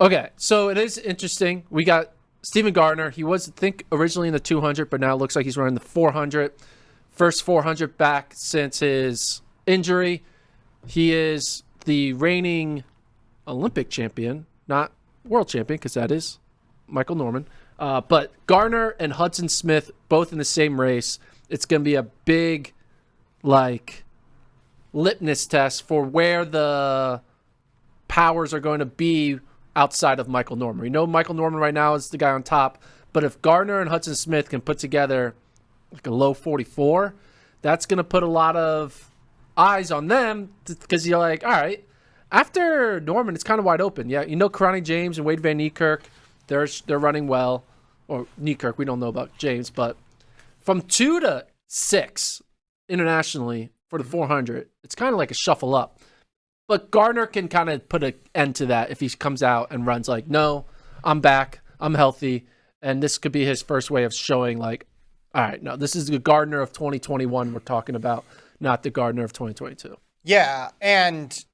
Okay, so it is interesting. We got Stephen Gardner. He was, I think, originally in the 200, but now it looks like he's running the 400. First 400 back since his injury. He is the reigning Olympic champion, not world champion, because that is Michael Norman. But Gardner and Hudson Smith both in the same race. It's going to be a big, litmus test for where the powers are going to be outside of Michael Norman. We know Michael Norman right now is the guy on top, but if Gardner and Hudson Smith can put together like a low 44, that's going to put a lot of eyes on them because you're like, all right, after Norman, it's kind of wide open. Yeah, Karani James and Wade Van Niekerk, they're running well. Or Niekerk, we don't know about James, but from 2 to 6 internationally for the 400, it's kind of like a shuffle up. But Gardner can kind of put an end to that if he comes out and runs like, no, I'm back, I'm healthy, and this could be his first way of showing like, all right, no, this is the Gardner of 2021 we're talking about, not the Gardner of 2022. Yeah, and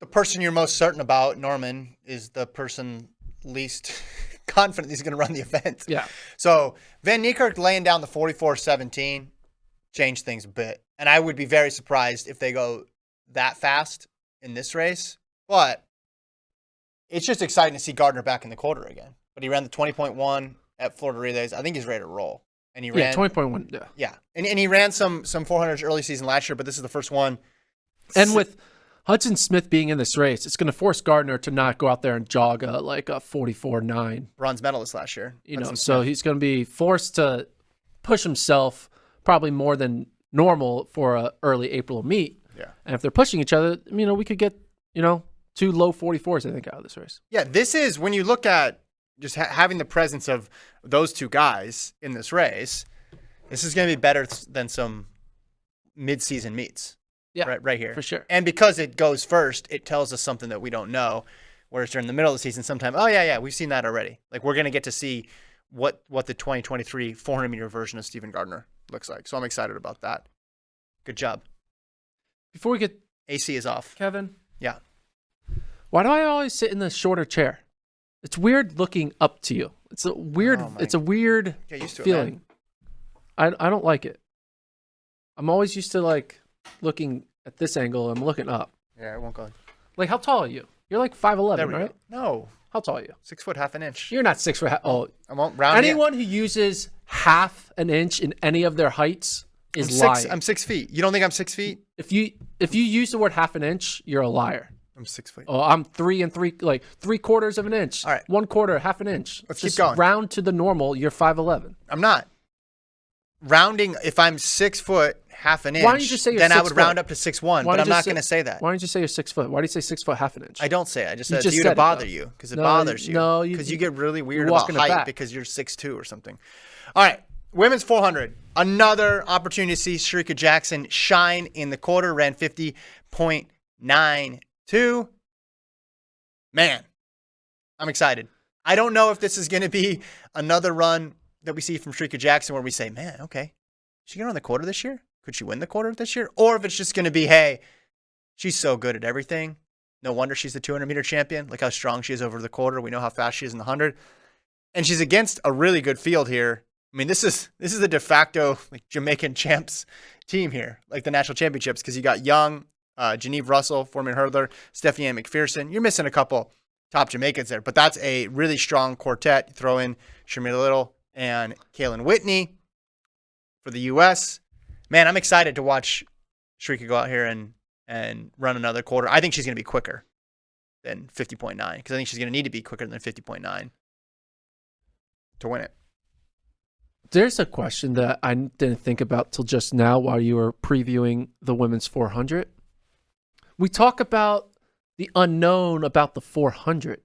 the person you're most certain about, Norman, is the person least confident he's going to run the event. Yeah. So Van Niekerk laying down the 44.17 changed things a bit. And I would be very surprised if they go that fast in this race. But it's just exciting to see Gardner back in the quarter again. But he ran the 20.1 at Florida Relays. I think he's ready to roll. And he ran 20.1. Yeah. Yeah. And he ran some 400s early season last year, but this is the first one. And with Hudson Smith being in this race, it's going to force Gardner to not go out there and jog a 44.9. Bronze medalist last year. So he's going to be forced to push himself probably more than normal for a early April meet. Yeah. And if they're pushing each other, we could get, 2 low 44s, I think, out of this race. Yeah, this is when you look at just having the presence of those two guys in this race, this is going to be better than some mid-season meets. Yeah, right here. For sure. And because it goes first, it tells us something that we don't know. Whereas during the middle of the season, sometimes, we've seen that already. Like, we're going to get to see what the 2023 400-meter version of Stephen Gardner looks like. So I'm excited about that. Good job. Before we get... AC is off. Kevin? Yeah. Why do I always sit in the shorter chair? It's weird looking up to you. It's a weird Get used to feeling. I don't like it. I'm always used to, looking at this angle. I'm looking up. Yeah, it won't go. How tall are you? You're 5'11", right? Go. No. How tall are you? 6 foot, half an inch. You're not 6 foot. Oh, I won't round. Anyone who uses half an inch in any of their heights is lying. I'm 6 feet. You don't think I'm 6 feet? If you use the word half an inch, you're a liar. I'm 6 feet. Oh, I'm 3 and 3, 3/4 of an inch. All right. 1/4, half an inch. Let's Just keep going. Round to the normal. You're 5'11". I'm not. Rounding, if I'm 6 foot, half an inch, why don't you just say you're then 6 I would foot? round up to 6'1", but I'm not going to say that. Why don't you say you're 6 foot? Why do you say 6 foot, half an inch? I don't say it. I just You said it just to you said to it, bother though. you because it No, bothers you. no, Because you get really weird you're about walking it height back. because you're 6'2" or something. All right, women's 400. Another opportunity to see Shericka Jackson shine in the quarter. Ran 50.92. Man, I'm excited. I don't know if this is going to be another run that we see from Shericka Jackson where we say, man, okay, is she going to run the quarter this year? Could she win the quarter this year? Or if it's just going to be, hey, she's so good at everything. No wonder she's the 200-meter champion. Look how strong she is over the quarter. We know how fast she is in the 100. And she's against a really good field here. I mean, this is the de facto Jamaican champs team here, the national championships, because you got Young, Geneve Russell, Foreman Hurdler, Stephanie Ann McPherson. You're missing a couple top Jamaicans there, but that's a really strong quartet. You throw in Shamira Little and Kaylin Whitney for the U.S. Man, I'm excited to watch Shericka go out here and run another quarter. I think she's going to be quicker than 50.9 because I think she's going to need to be quicker than 50.9 to win it. There's a question that I didn't think about till just now while you were previewing the women's 400. We talk about the unknown about the 400.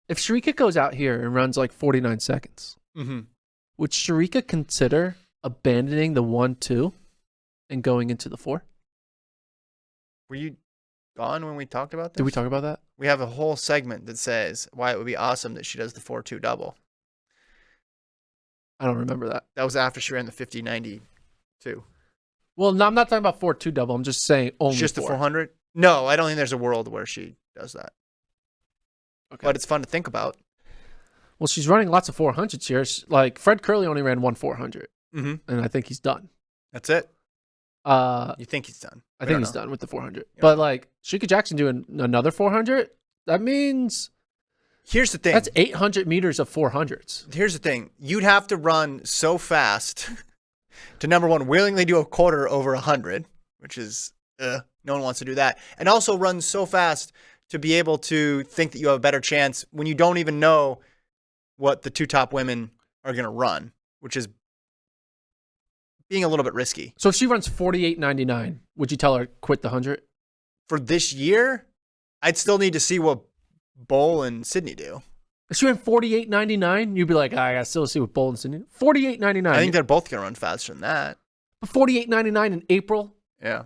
If Shericka goes out here and runs 49 seconds, would Shericka consider abandoning the 1-2 and going into the 4? Were you gone when we talked about this? Did we talk about that? We have a whole segment that says why it would be awesome that she does the 4-2 double. I don't remember that. That was after she ran the 50-92. Well, no, I'm not talking about 4-2 double. I'm just saying only Just 4. the 400? No, I don't think there's a world where she does that. Okay. but it's fun to think about. Well, she's running lots of 400s here. Like Fred Curley only ran one 400, Mm-hmm. and I think he's done. That's it. I You think he's done? think he's done with the 400. Yeah. But like Shericka Jackson doing another 400, that means Here's the thing. that's 800 meters of 400s. Here's the thing. You'd have to run so fast to, number one, willingly do a quarter over 100, which is, no one wants to do that. And also run so fast to be able to think that you have a better chance when you don't even know what the two top women are going to run, which is being a little bit risky. So if she runs 48.99, would you tell her quit the 100? For this year, I'd still need to see what Bowl and Sydney do. If she ran 48.99, you'd be like, I gotta still see what Bowl and Sydney. 48.99. I think they're both going to run faster than that. 48.99 in April. Yeah.